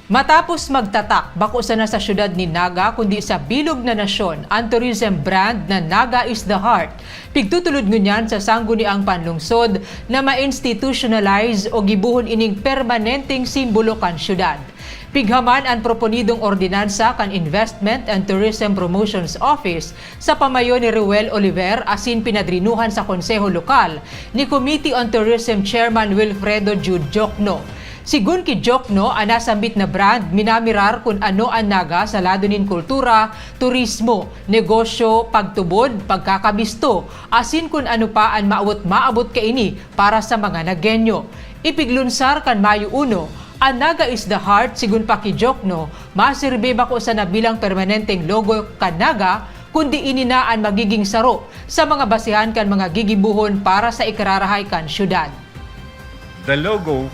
Matapos magtatak, bako sana sa syudad ni Naga kundi sa bilog na nasyon, ang tourism brand na Naga is the Heart. Pigtutulod ngunyan sa sangguniang panlungsod na ma-institutionalize o gibuhon ining permanenteng simbolo kan syudad. Pighaman ang proponidong ordinansa kan Investment and Tourism Promotions Office sa pamayo ni Ruel Oliver asin pinadrinuhan sa konseho lokal ni Committee on Tourism Chairman Wilfredo Jude Jokno. Sigun ki Jokno, ang nasambit na brand, minamirar kung ano ang Naga sa lado nin kultura, turismo, negosyo, pagtubod, pagkakabisto, asin kung ano pa ang maabot kaini para sa mga Nagenyo. Ipiglunsar kan Mayo 1, ang Naga is the Heart, sigun pa ki Jokno, masirbe bako sa nabilang permanenteng logo kan Naga, kundi ininaan magiging saro sa mga basihan kan mga gigibuhon para sa ikararahay kan syudad. The logo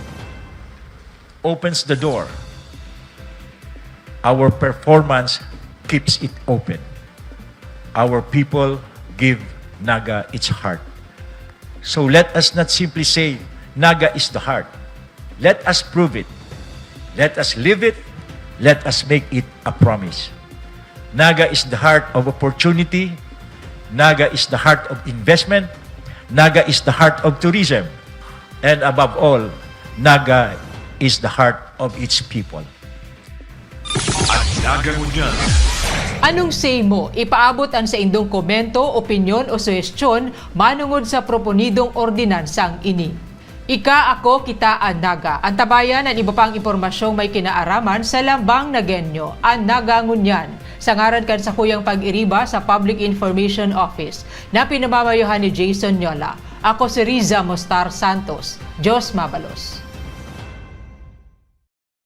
opens the door. Our performance keeps it open. Our people give Naga its heart. So let us not simply say Naga is the heart. Let us prove it. Let us live it. Let us make it a promise. Naga is the heart of opportunity. Naga is the heart of investment. Naga is the heart of tourism. And above all, Naga is the heart of its people. At Naga Ngunyan. Anong say mo? Ipaabot ang sa indong komento, opinyon o suhestyon manungod sa proponidong ordinansang ini. Ika, ako, kita, ang Naga. Ang tabayan ang iba pang impormasyong may kinaaraman sa Lambang Nagenyo, ang Naga Ngunyan. Sa ngaran kan sa kuyang pag-iriba sa Public Information Office na pinamamayuhan ni Jason Nyola. Ako si Riza Mostar Santos. Diyos mabalos.